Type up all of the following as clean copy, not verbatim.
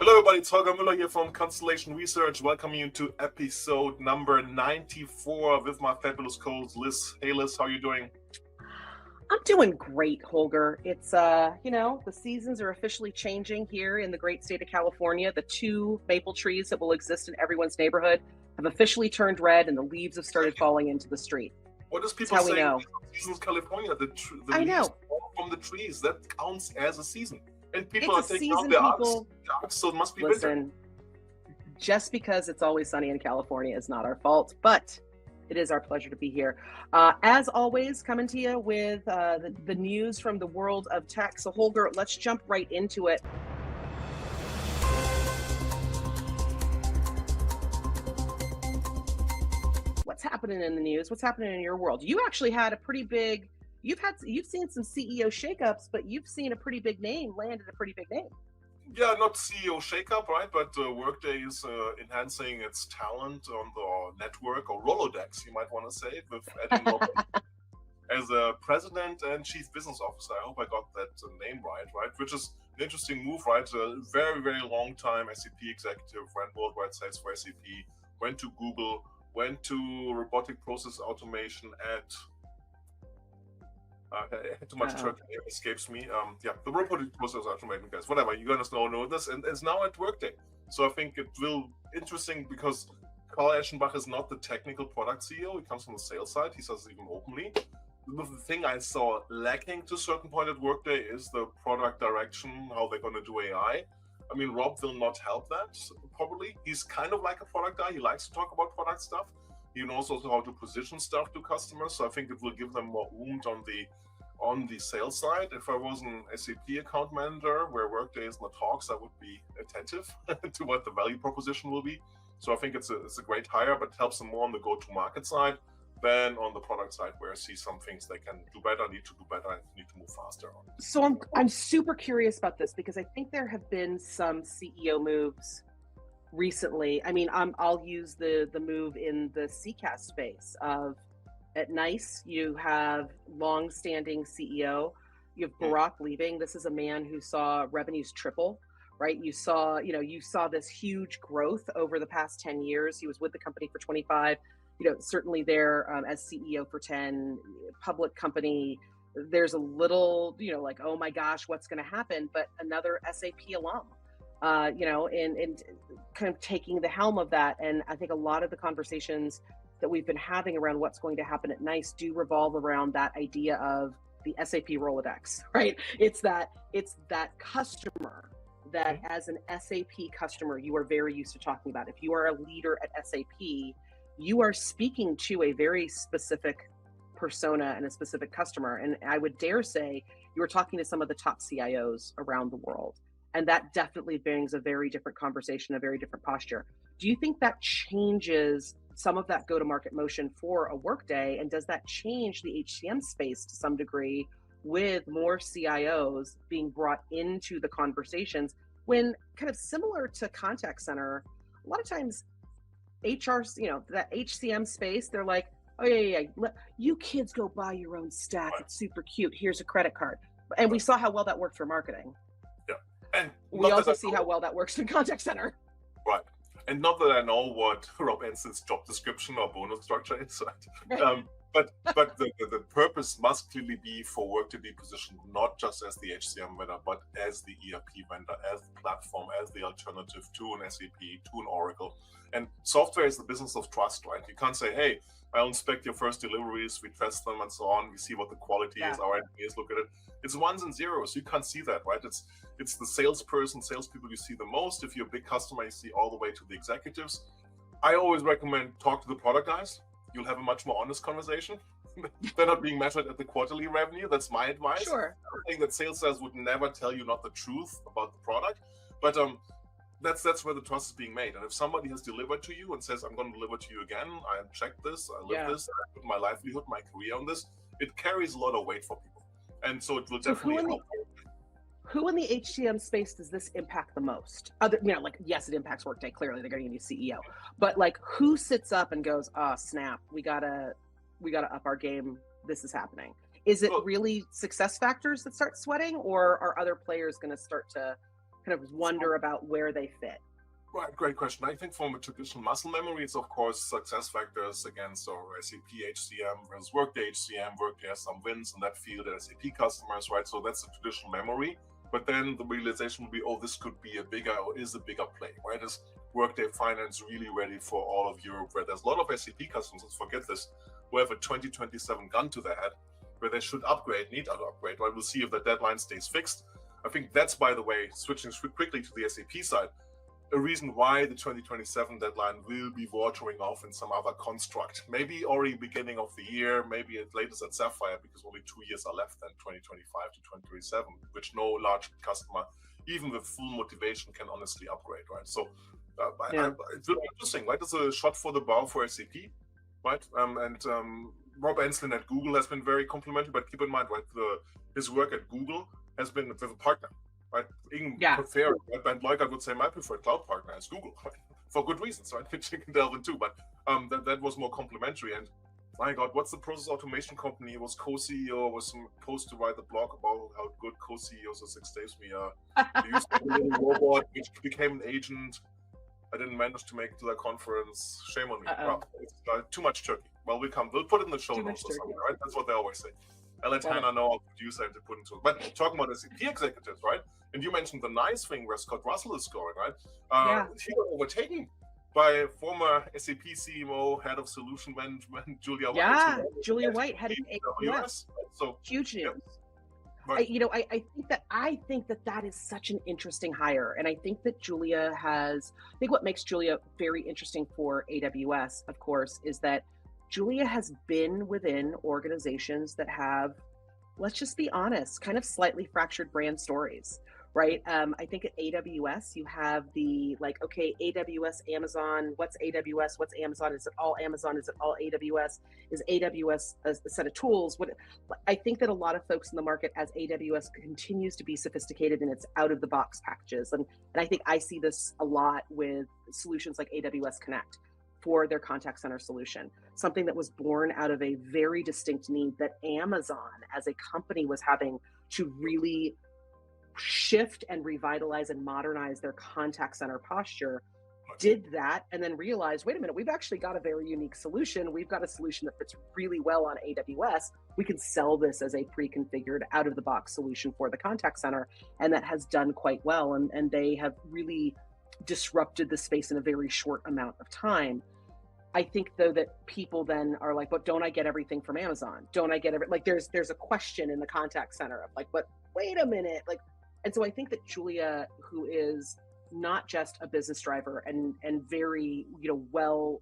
Hello everybody, it's Holger Mueller here from Constellation Research, welcoming you to episode number 94 with my fabulous co-host Liz. Hey Liz, how are you doing? I'm doing great, Holger. It's, the seasons are officially changing here in the great state of California. The two maple trees that will exist in everyone's neighborhood have officially turned red and the leaves have started falling into the street. What does That's people how we say? know. Seasons California, the I leaves know. fall from the trees, that counts as a season. And people It's are a taking out season, their people. arcs, so it must be winter. Listen, just because it's always sunny in California is not our fault, but it is our pleasure to be here. As always, coming to you with the news from the world of tech. So Holger, let's jump right into it. What's happening in the news? What's happening in your world? You actually had a pretty big, you've seen some CEO shakeups, but you've seen a pretty big name landed a pretty big name. Yeah, not CEO shakeup, right? But Workday is enhancing its talent on the network, or Rolodex, you might want to say, with adding more as a president and chief business officer. I hope I got that name right? Which is an interesting move, right? A very, very long time SAP executive, ran worldwide sales for SAP, went to Google, went to robotic process automation at too much Turkey escapes me. The robotic process automation guys, whatever, you guys know this, and is now at Workday. So I think it will interesting because Carl Eschenbach is not the technical product CEO. He comes from the sales side. He says it even openly. The thing I saw lacking to a certain point at Workday is the product direction, how they're going to do AI. I mean, Rob will not help that, probably. He's kind of like a product guy. He likes to talk about product stuff. He knows also how to position stuff to customers. So I think it will give them more oomph on the sales side. If I was an SAP account manager where Workday is in the talks, I would be attentive to what the value proposition will be. So I think it's a great hire, but it helps them more on the go-to-market side than on the product side, where I see some things they can do better, need to do better, and need to move faster on. So I'm super curious about this because I think there have been some CEO moves recently. I mean, I'll use the move in the CCaaS space of at NICE, you have long-standing CEO, you have Barack leaving. This is a man who saw revenues triple, right? You saw this huge growth over the past 10 years. He was with the company for 25, certainly there as CEO for 10, public company. There's a little, like, oh my gosh, what's going to happen? But another SAP alum, and kind of taking the helm of that. And I think a lot of the conversations that we've been having around what's going to happen at NICE do revolve around that idea of the SAP Rolodex, right? It's that customer that as an SAP customer, you are very used to talking about. If you are a leader at SAP, you are speaking to a very specific persona and a specific customer. And I would dare say you were talking to some of the top CIOs around the world. And that definitely brings a very different conversation, a very different posture. Do you think that changes some of that go-to-market motion for a Workday? And does that change the HCM space to some degree with more CIOs being brought into the conversations when kind of similar to contact center, a lot of times HR, that HCM space, they're like, oh yeah, you kids go buy your own stack. It's super cute. Here's a credit card. And we saw how well that worked for marketing. Yeah. And we also see how well that works in contact center. Right. And not that I know what Rob Ansel's job description or bonus structure is, right? But the purpose must clearly be for work to be positioned not just as the HCM vendor, but as the ERP vendor, as the platform, as the alternative to an SAP, to an Oracle. And software is the business of trust, right? You can't say, hey, I'll inspect your first deliveries, we test them and so on, we see what the quality is, our engineers look at it. It's ones and zeros, you can't see that, right? It's the salespeople you see the most. If you're a big customer, you see all the way to the executives. I always recommend talk to the product guys. You'll have a much more honest conversation. They're not being measured at the quarterly revenue. That's my advice. Sure. I think that sales guys would never tell you not the truth about the product, but that's where the trust is being made. And if somebody has delivered to you and says, I'm going to deliver to you again, I checked this, I live this, I put my livelihood, my career on this, it carries a lot of weight for people. And so it will definitely help. Who in the HCM space does this impact the most? Yes, it impacts Workday. Clearly, they're getting a new CEO. But who sits up and goes, "Oh, snap! We gotta up our game. This is happening." Is it really success factors that start sweating, or are other players going to start to kind of wonder about where they fit? Right, great question. I think from a traditional muscle memory, it's of course success factors against our SAP HCM versus Workday HCM. Workday has some wins in that field at SAP customers, right? So that's the traditional memory. But then the realization will be, oh, this could be a bigger or is a bigger play, right? Is Workday Finance really ready for all of Europe? Where there's a lot of SAP customers, let's forget this, who have a 2027 gun to their head, where they should need to upgrade, right? We'll see if the deadline stays fixed. I think that's, by the way, switching quickly to the SAP side, a reason why the 2027 deadline will be watering off in some other construct. Maybe already beginning of the year, maybe at latest at Sapphire, because only 2 years are left then 2025 to 2027, which no large customer, even with full motivation, can honestly upgrade, right? So it's really interesting, right? It's a shot for the bow for SAP, right? Rob Ansel at Google has been very complimentary, but keep in mind, right, his work at Google has been with a partner. Right, prefer, right? And like I would say, my preferred cloud partner is Google, right? For good reasons, right? Which you can delve into. But that was more complimentary. And my God, what's the process automation company? He was co-CEO. Was supposed to write a blog about how good co-CEOs of 6 days we are. They used a little robot which became an agent. I didn't manage to make it to that conference. Shame on me. Wow, it's too much turkey. Well, we'll put it in the show notes or something, right? That's what they always say. I'll let Hannah know, I'll produce and to put into it. But talking about SAP executives, right? And you mentioned the nice thing where Scott Russell is going, right? He got overtaken by former SAP CMO, head of solution management, Julia White. Yeah, Julia White, head of AWS. So huge news. Yeah. Right. I think that is such an interesting hire, and I think that I think what makes Julia very interesting for AWS, of course, is that Julia has been within organizations that have, let's just be honest, kind of slightly fractured brand stories, right? I think at AWS, you have the AWS, Amazon, what's AWS, what's Amazon? Is it all Amazon? Is it all AWS? Is AWS a set of tools? I think that a lot of folks in the market, as AWS continues to be sophisticated in its out-of-the-box packages, and I think I see this a lot with solutions like AWS Connect for their contact center solution, something that was born out of a very distinct need that Amazon as a company was having to really shift and revitalize and modernize their contact center posture, did that, and then realized, wait a minute, we've actually got a very unique solution. We've got a solution that fits really well on AWS. We can sell this as a pre-configured out-of-the-box solution for the contact center, and that has done quite well, and they have really disrupted the space in a very short amount of time. I think though that people then are like, but don't I get everything from Amazon? Don't I get there's a question in the contact center of but wait a minute, and so I think that Julia, who is not just a business driver and very, well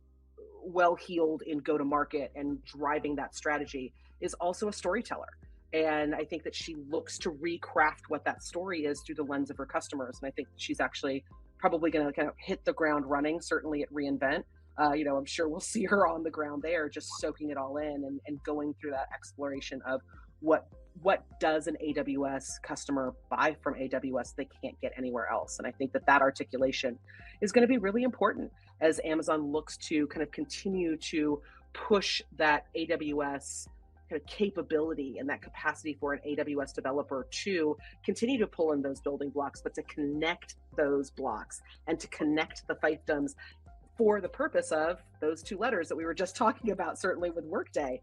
heeled in go to market and driving that strategy, is also a storyteller. And I think that she looks to recraft what that story is through the lens of her customers. And I think she's actually probably going to kind of hit the ground running, certainly at reInvent. I'm sure we'll see her on the ground there, just soaking it all in and going through that exploration of what does an AWS customer buy from AWS they can't get anywhere else. And I think that articulation is going to be really important as Amazon looks to kind of continue to push that AWS kind of capability and that capacity for an AWS developer to continue to pull in those building blocks, but to connect those blocks and to connect the fiefdoms for the purpose of those two letters that we were just talking about, certainly with Workday,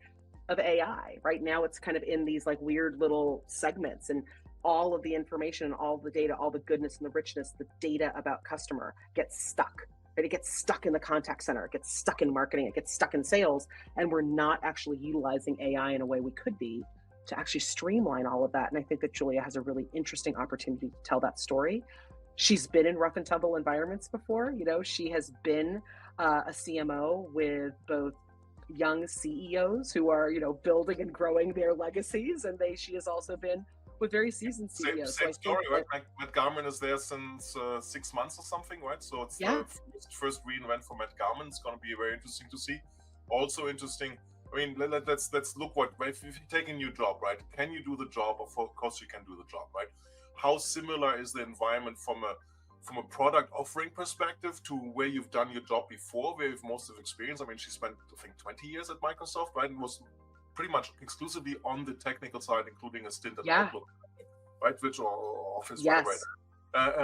of AI. Right now it's kind of in these weird little segments, and all of the information, all the data, all the goodness and the richness, the data about customer gets stuck. Right? It gets stuck in the contact center, it gets stuck in marketing, it gets stuck in sales, and we're not actually utilizing AI in a way we could be to actually streamline all of that. And I think that Julia has a really interesting opportunity to tell that story. She's been in rough and tumble environments before. She has been a CMO with both young CEOs who are, building and growing their legacies, and she has also been with very seasoned CEOs. Same story, right? Matt Garman is there since 6 months or something, right? So it's the first reInvent for Matt Garman. It's going to be very interesting to see. Also interesting. I mean, let's look if you take a new job, right? Can you do the job? Of course, you can do the job, right? How similar is the environment from a product offering perspective to where you've done your job before, where you've most of experience? I mean, she spent, I think, 20 years at Microsoft, right? And was pretty much exclusively on the technical side, including a stint at Outlook, right? Which or Office, right?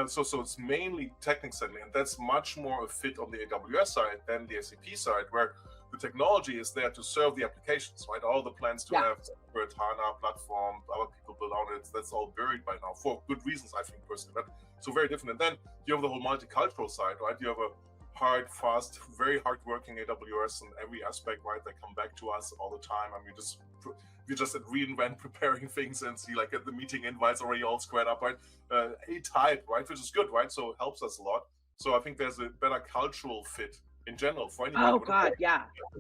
So it's mainly technic-centric, and that's much more a fit on the AWS side than the SAP side, where the technology is there to serve the applications, right? All the plans to have separate HANA platform, other people build on it, that's all buried by now for good reasons, I think, personally. But so very different. And then you have the whole multicultural side, right? You have a hard, fast, very hard-working AWS in every aspect, right? They come back to us all the time. I mean, we just at reInvent preparing things and see like at the meeting invites already all squared up, right? A-type, right? Which is good, right? So it helps us a lot. So I think there's a better cultural fit in general for any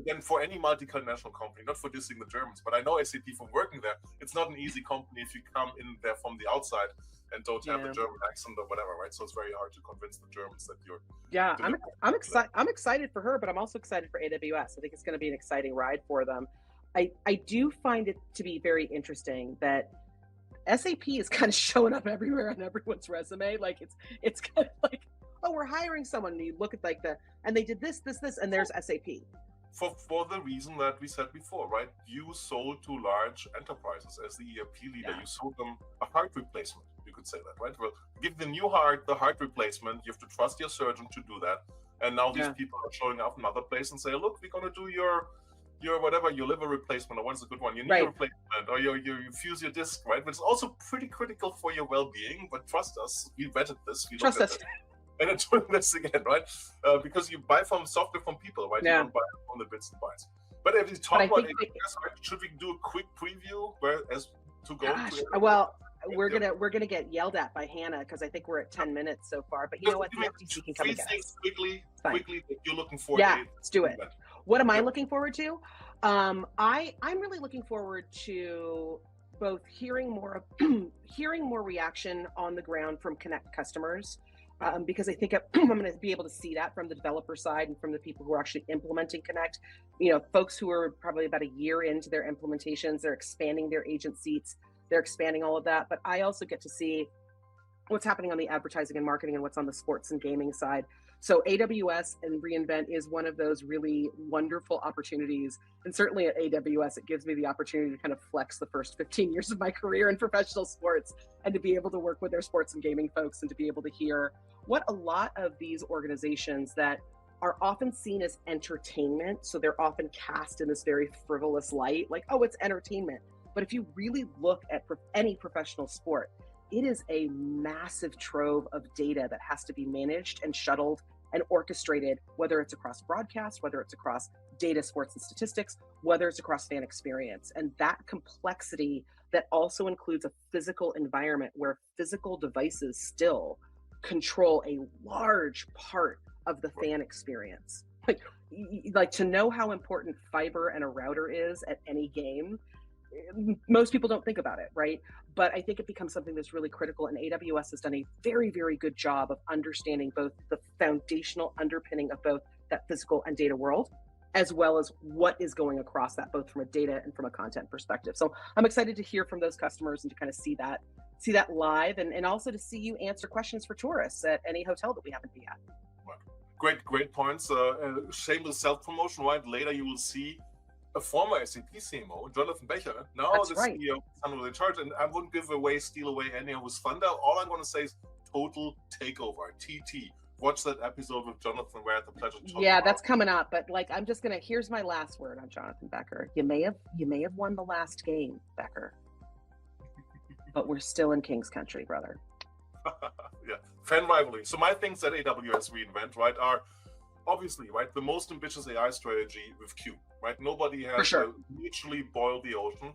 than for any multinational company, not for dissing the Germans. But I know SAP from working there, it's not an easy company if you come in there from the outside and don't have the German accent or whatever, right? So it's very hard to convince the Germans that you're. Yeah, I'm excited. I'm excited for her, but I'm also excited for AWS. I think it's going to be an exciting ride for them. I do find it to be very interesting that SAP is kind of showing up everywhere on everyone's resume. Like it's kind of like, oh, we're hiring someone. And you look at like and they did this, and there's SAP. For the reason that we said before, right? You sold to large enterprises as the ERP leader. You sold them a heart replacement. You could say that, right? Well, give the new heart the heart replacement. You have to trust your surgeon to do that. And now these people are showing up in other places and say, look, we're going to do your whatever, your liver replacement, or what's a good one? Your knee replacement, or you fuse your disc, right? But it's also pretty critical for your well-being. But trust us, we vetted this. We trust us. And it's doing this again, right? Because you buy from software from people, right? You don't buy from the bits and bytes. But if we talk about AWS, should we do a quick preview Well, we're gonna get yelled at by Hannah because I think we're at 10 minutes so far. But you know what? The FTC can come and get us. Quickly, that you're looking forward to. Let's do it. What am I looking forward to? I'm really looking forward to both hearing more reaction on the ground from Connect customers. Because I think I'm going to be able to see that from the developer side and from the people who are actually implementing Connect. You know, folks who are probably about a year into their implementations, they're expanding their agent seats, they're expanding all of that. But I also get to see what's happening on the advertising and marketing and what's on the sports and gaming side. So AWS and reInvent is one of those really wonderful opportunities. And certainly at AWS, it gives me the opportunity to kind of flex the first 15 years of my career in professional sports and to be able to work with their sports and gaming folks and to be able to hear what a lot of these organizations that are often seen as entertainment. So they're often cast in this very frivolous light, like, oh, it's entertainment. But if you really look at any professional sport, it is a massive trove of data that has to be managed and shuttled and orchestrated, whether it's across broadcast, whether it's across data, sports, and statistics, whether it's across fan experience. And that complexity that also includes a physical environment where physical devices still control a large part of the fan experience. Like to know how important fiber and a router is at any game, most people don't think about it, right? But I think it becomes something that's really critical, and AWS has done a very, very good job of understanding both the foundational underpinning of both that physical and data world, as well as what is going across that, both from a data and from a content perspective. So I'm excited to hear from those customers and to kind of see that live, and also to see you answer questions for tourists at any hotel that we happen to be at. Great points. Shameless self-promotion, right? Later you will see a former SAP CMO, Jonathan Becher, now the CEO in charge, and I wouldn't steal away any of his thunder. All I'm going to say is Total Takeover, TT. Watch that episode with Jonathan where I had the pleasure to talk about. That's coming up, but like I'm just gonna, here's my last word on Jonathan Becher. You may have won the last game, Becher, but we're still in King's country, brother. Fan rivalry. So my things at AWS reInvent, right, are obviously, right, the most ambitious AI strategy with Q, right? Nobody has literally boiled the ocean.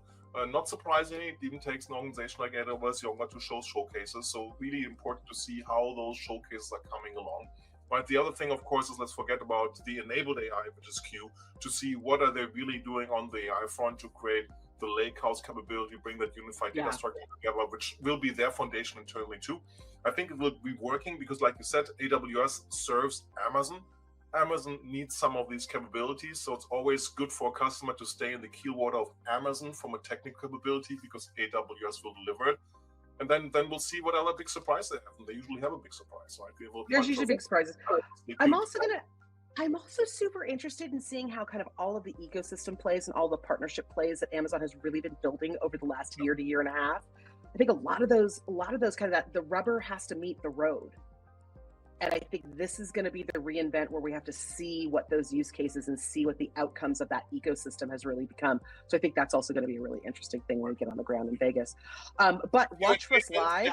Not surprisingly, it even takes an organization like AWS Younger to show showcases. So really important to see how those showcases are coming along. Right. The other thing, of course, is let's forget about the enabled AI, which is Q, to see what are they really doing on the AI front to create the lakehouse capability, bring that unified data structure together, which will be their foundation internally too. I think it will be working because, like you said, AWS serves Amazon. Amazon needs some of these capabilities, so it's always good for a customer to stay in the keelwater of Amazon from a technical capability because AWS will deliver it. And then we'll see what other big surprise they have. And they usually have a big surprise, right? There's usually big surprises. I'm also super interested in seeing how kind of all of the ecosystem plays and all the partnership plays that Amazon has really been building over the last year to year and a half. I think a lot of those kind of that the rubber has to meet the road. And I think this is going to be the reinvent where we have to see what those use cases and see what the outcomes of that ecosystem has really become. So I think that's also going to be a really interesting thing when we get on the ground in Vegas. But watch for us live.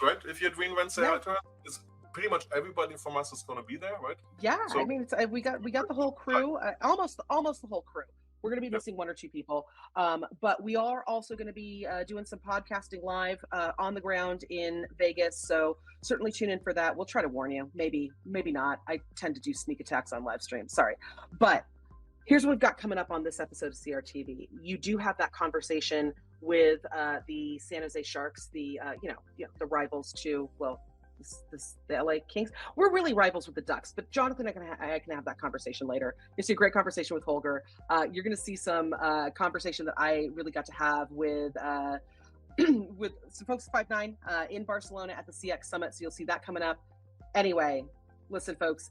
Right? If you're at reInvent, say hi to us. Pretty much everybody from us is going to be there, right? Yeah, so, I mean, we got the whole crew, almost the whole crew. We're going to be missing one or two people, but we are also going to be doing some podcasting live on the ground in Vegas. So certainly tune in for that. We'll try to warn you. Maybe not. I tend to do sneak attacks on live streams. Sorry, but here's what we've got coming up on this episode of CRTV. You do have that conversation with the San Jose Sharks, the the rivals to the LA Kings. We're really rivals with the Ducks, but Jonathan, I can have that conversation later. You see a great conversation with Holger. You're going to see some conversation that I really got to have with with some folks at 5'9" in Barcelona at the CX Summit. So you'll see that coming up. Anyway, listen, folks,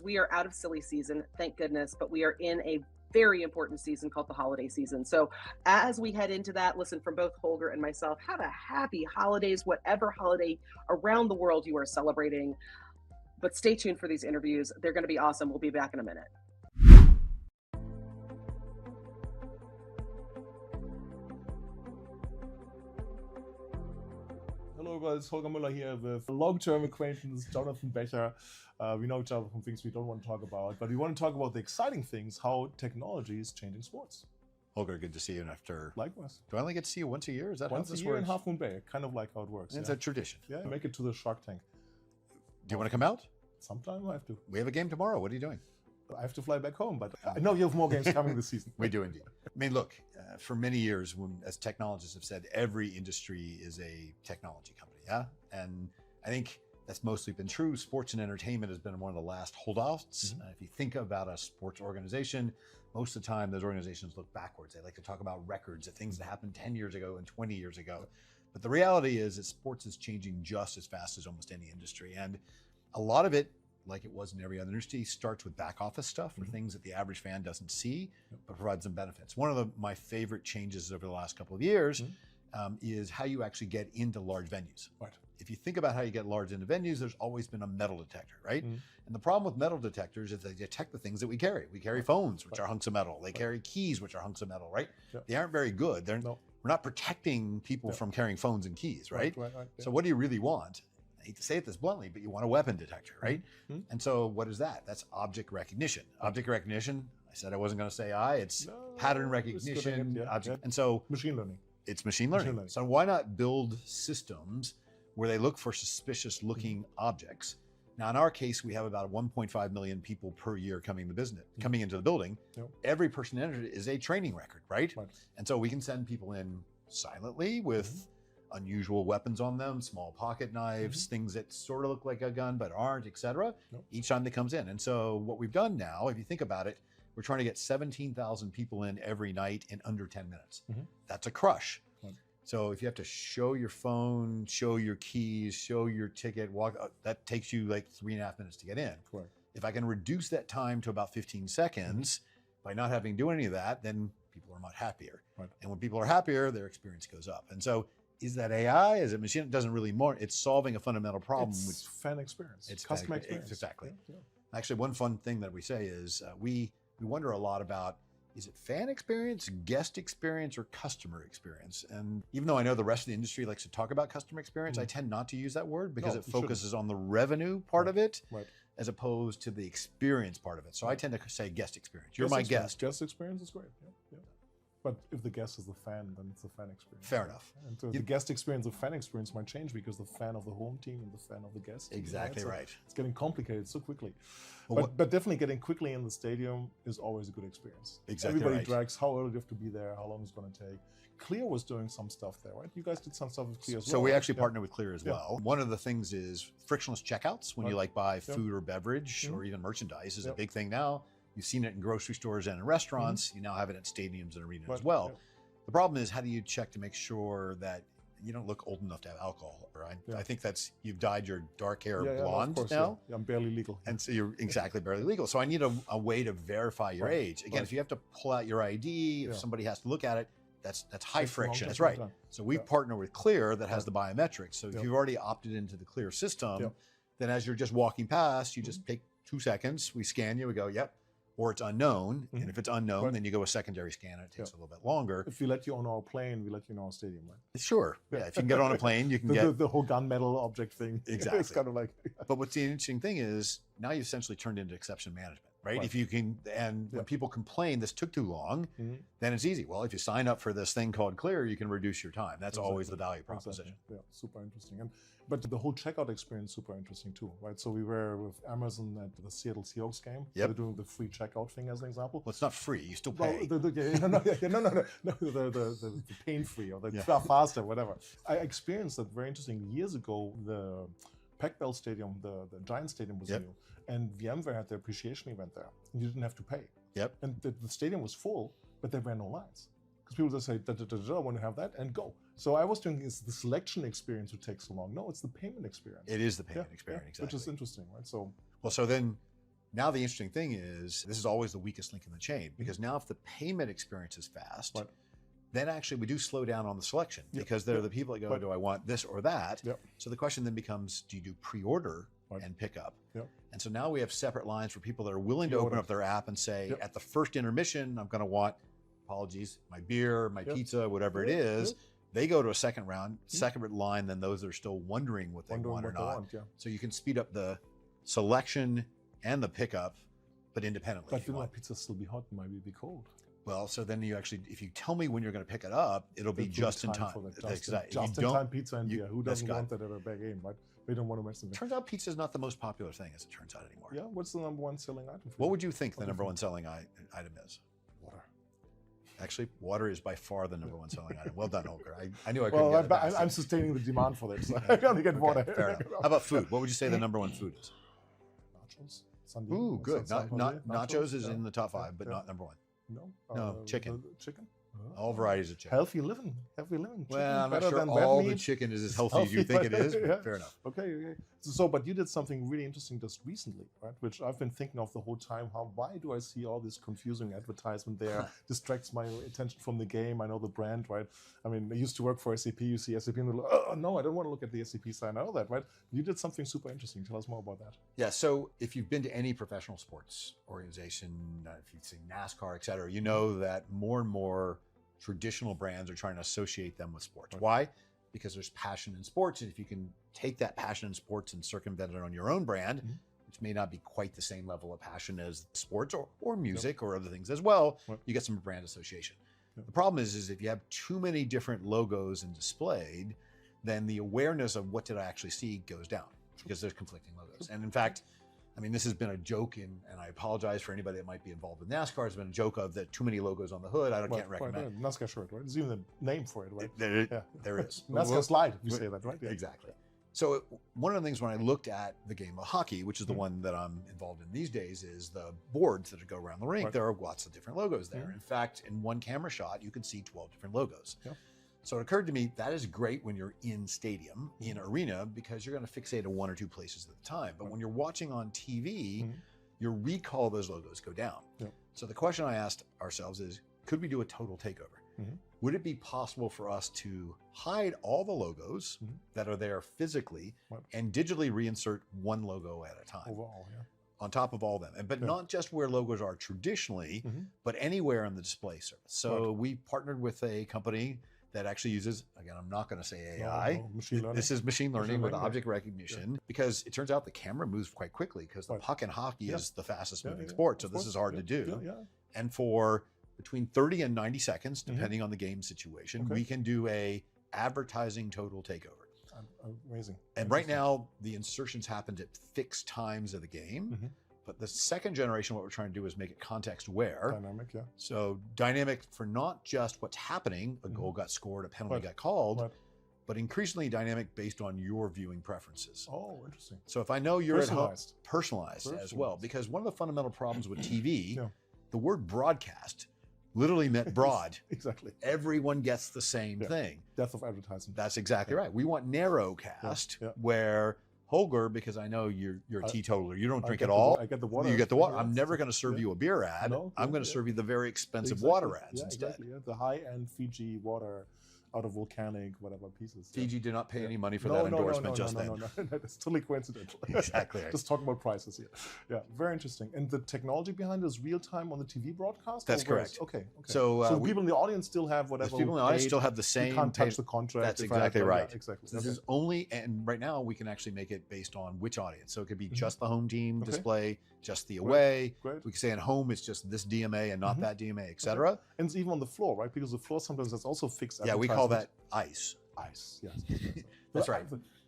we are out of silly season, thank goodness, but we are in a very important season called the holiday season. So as we head into that, listen, from both Holger and myself, have a happy holidays, whatever holiday around the world you are celebrating. But stay tuned for these interviews. They're going to be awesome. We'll be back in a minute. Hello, everybody. It's Holger Mueller here with long-term acquaintance Jonathan Becher. We know each other from things we don't want to talk about, but we want to talk about the exciting things, how technology is changing sports. Holger, good to see you. And after likewise, do I only get to see you once a year? Is that once how this a year works? in Half Moon Bay? Kind of like how it works. It's a tradition. Yeah, make it to the Shark Tank. Do you want to come out? Sometime I have to. We have a game tomorrow. What are you doing? I have to fly back home, but I know you have more games coming this season. We do indeed. I mean, look, for many years, as technologists have said, every industry is a technology company. Yeah, and I think that's mostly been true. Sports and entertainment has been one of the last holdouts. If you think about a sports organization, most of the time those organizations look backwards. They like to talk about records of things that happened 10 years ago and 20 years ago. But the reality is that sports is changing just as fast as almost any industry. And a lot of it, like it was in every other industry, starts with back office stuff or things that the average fan doesn't see, but provides them benefits. One of my favorite changes over the last couple of years is how you actually get into large venues. Right. If you think about how you get large into venues, there's always been a metal detector, right? And the problem with metal detectors is they detect the things that we carry. We carry phones, which are hunks of metal. They carry keys, which are hunks of metal, right? They aren't very good. We're not protecting people from carrying phones and keys, right? So what do you really want? I hate to say it this bluntly, but you want a weapon detector, right? And so what is that? That's object recognition. Object recognition, I said I wasn't going to say it's pattern recognition. And so machine learning. It's machine learning. So why not build systems where they look for suspicious looking objects? Now, in our case, we have about 1.5 million people per year coming into the building. Every person entered is a training record, right? And so we can send people in silently with unusual weapons on them, small pocket knives, things that sort of look like a gun but aren't, etc. Each time that comes in. And so what we've done now, if you think about it, we're trying to get 17,000 people in every night in under 10 minutes. That's a crush. So if you have to show your phone, show your keys, show your ticket, walk, that takes you like 3.5 minutes to get in. If I can reduce that time to about 15 seconds by not having to do any of that, then people are much happier. And when people are happier, their experience goes up. And so is that AI? Is it machine? It doesn't really matter. It's solving a fundamental problem. It's fan experience. It's customer experience. Exactly. Actually, one fun thing that we say is we wonder a lot about, is it fan experience, guest experience, or customer experience? And even though I know the rest of the industry likes to talk about customer experience, I tend not to use that word because it focuses on the revenue part of it as opposed to the experience part of it. So I tend to say guest experience. You're my guest. Guest experience is great. But if the guest is the fan, then it's the fan experience. Fair enough. And so the guest experience, the fan experience might change because the fan of the home team and the fan of the guest. Exactly right. It's getting complicated so quickly. But definitely getting quickly in the stadium is always a good experience. Exactly. Everybody drags how early do you have to be there, how long it's going to take. Clear was doing some stuff there, right? You guys did some stuff with Clear as well. So we actually partner with Clear as well. One of the things is frictionless checkouts when you like buy food or beverage or even merchandise is a big thing now. You've seen it in grocery stores and in restaurants. You now have it at stadiums and arenas as well. The problem is, how do you check to make sure that you don't look old enough to have alcohol, right? I think that's, you've dyed your dark hair blonde now. I'm barely legal. And so you're exactly barely legal. So I need a way to verify your age. Again, if you have to pull out your ID, if somebody has to look at it, that's high Takes a long friction. time That's to right. get done. So we Yeah. partner with Clear that has Right. the biometrics. So if Yep. you've already opted into the Clear system, Yep. then as you're just walking past, you just take 2 seconds, we scan you, we go, yep, or it's unknown. Mhm. And if it's unknown, Right. then you go a secondary scan and it takes Yep. a little bit longer. If we let you on our plane, we let you in our stadium, right? Sure. Yeah. Yeah. If you can get on a plane, you can The, get. the whole gunmetal object thing. Exactly. It's kind of like But what's the interesting thing is now you've essentially turned into exception management, right? Right. If you can, and when Yeah. people complain this took too long, Mhm. then it's easy. Well, if you sign up for this thing called Clear, you can reduce your time. That's always the value proposition. Exactly. Yeah, super interesting. But the whole checkout experience super interesting too, right? So we were with Amazon at the Seattle Seahawks game. Yep. They're doing the free checkout thing as an example. Well, it's not free. You still Well, pay. no, the pain free or the Yeah. faster, whatever. I experienced that very interesting years ago. The Pac Bell Stadium, the Giant Stadium was Yep. new, and VMware had their appreciation event there. And you didn't have to pay. Yep. And the stadium was full, but there were no lines because people just say, I want to have that and go. So I was thinking, is the selection experience who takes so long? No, it's the payment experience. It is the payment experience, exactly. Which is interesting, right? So Well, so then now the interesting thing is this is always the weakest link in the chain because now if the payment experience is fast, Right. then actually we do slow down on the selection Yep. because they're Yep. the people that go, Right. do I want this or that? Yep. So the question then becomes, do you do pre-order Right. and pick up? Yep. And so now we have separate lines for people that are willing to open Pre-order. up their app and say, Yep. at the first intermission, I'm going to want, apologies, my beer, my Yep. pizza, whatever it Yep. is. Yep. They go to a second round, second line than those that are still wondering what they wondering want or what they not. want, yeah. So you can speed up the selection and the pickup, but independently. But if you will my want. pizza still be hot? Maybe be cold. Well, so then you actually, if you tell me when you're going to pick it up, it'll be There'll just in time. for that. Exactly. If you Just in don't- time pizza and you- beer. Who that's doesn't got want that at a big game, right? They don't want to mess with it. Turns out pizza is not the most popular thing, as it turns out anymore. Yeah, what's the number one selling item for What you? would you think the Okay. number one selling item is? Water. Actually, water is by far the number one selling item. Well done, Holger. I knew I couldn't Well, get it. I'm sustaining the demand for this. So I only get Okay, water. fair enough. How about food? What would you say the number one food is? Nachos. Sundae. Ooh, good. Not nachos is yeah. in the top 5, but Yeah. not number one. No. No, chicken. Chicken. All varieties of chicken. Healthy living. Healthy living. Well, Chicken I'm not better sure than red all the meat. chicken is as It's healthy as you think it is, but Yeah. fair enough. Okay. So, but you did something really interesting just recently, right? Which I've been thinking of the whole time. Why do I see all this confusing advertisement there? Distracts my attention from the game. I know the brand, right? I mean, I used to work for SAP. You see SAP and you're like, oh no, I don't want to look at the SAP sign. I know that, right? You did something super interesting. Tell us more about that. Yeah, so if you've been to any professional sports organization, if you've seen NASCAR, et cetera, you know that more and more traditional brands are trying to associate them with sports. Right. Why? Because there's passion in sports, and if you can take that passion in sports and circumvent it on your own brand, Mhm. which may not be quite the same level of passion as sports or music or other things as well, Right. you get some brand association. Yep. The problem is if you have too many different logos and displayed, then the awareness of what did I actually see goes down because there's conflicting logos. And in fact, I mean, this has been a joke, and I apologize for anybody that might be involved with NASCAR. It's been a joke of that too many logos on the hood. Can't recommend. NASCAR shirt, right? There's even a name for it, right? There is. NASCAR slide, if you say that, right? Yeah. Exactly. So one of the things when I looked at the game of hockey, which is the one that I'm involved in these days, is the boards that go around the rink. Right. There are lots of different logos there. Mhm. In fact, in one camera shot, you can see 12 different logos. Yeah. So it occurred to me that is great when you're in stadium, in arena, because you're going to fixate on one or two places at a time. But when you're watching on TV, Mhm. your recall of those logos go down. Yeah. So the question I asked ourselves is, could we do a total takeover? Mhm. Would it be possible for us to hide all the logos Mhm. that are there physically Right. and digitally reinsert one logo at a time Overall, yeah. on top of all of them? But Yeah. not just where logos are traditionally, Mhm. but anywhere on the display surface. So Right. we partnered with a company that actually uses, again, I'm not going to say AI. No, machine learning. This is machine learning with learning, yeah. object recognition because it turns out the camera moves quite quickly because the Right. puck in hockey Yeah. is the fastest Yeah, moving yeah, sport. So of this course. is hard to Yeah, do. Yeah. And for between 30 and 90 seconds, Mhm. depending on the game situation, Okay. we can do a advertising total takeover. Amazing. And right now, the insertions happen at fixed times of the game. Mhm. But the second generation, what we're trying to do is make it context aware. Dynamic, yeah. So dynamic for not just what's happening, a goal got scored, a penalty Right. got called, Right. but increasingly dynamic based on your viewing preferences. Oh, interesting. So if I know you're at home, Personalized. personalized as well, Personalized. because one of the fundamental problems with TV, Yeah. the word broadcast literally meant broad. Exactly. Everyone gets the same Yeah. thing. Death of advertising. That's exactly right. We want narrowcast Yeah, yeah. where Holger, because I know you're a teetotaler. You don't drink get at all. I get the water. You get the water. Yeah, I'm never going to serve you a beer ad. No, I'm going to serve you the very expensive water ads instead. Exactly, yeah. The high-end Fiji water out of volcanic whatever pieces. Fiji did not pay any money for that endorsement just then. No. That's totally coincidental. Exactly. Right. Just talking about prices here. Yeah, very interesting. And the technology behind it is real time on the TV broadcast? That's correct. Okay. So, people in the audience still have whatever. People in the audience still have the same. You can't touch the contract. That's exactly right. Yeah, exactly. So this is only, and right now we can actually make it based on which audience. So it could be just the home team display, just the away. Great. We can say at home it's just this DMA and not that DMA, etc. Okay. And it's even on the floor, right? Because the floor sometimes that's also fixed. Yeah, we call that ice. Ice, yes. That's right.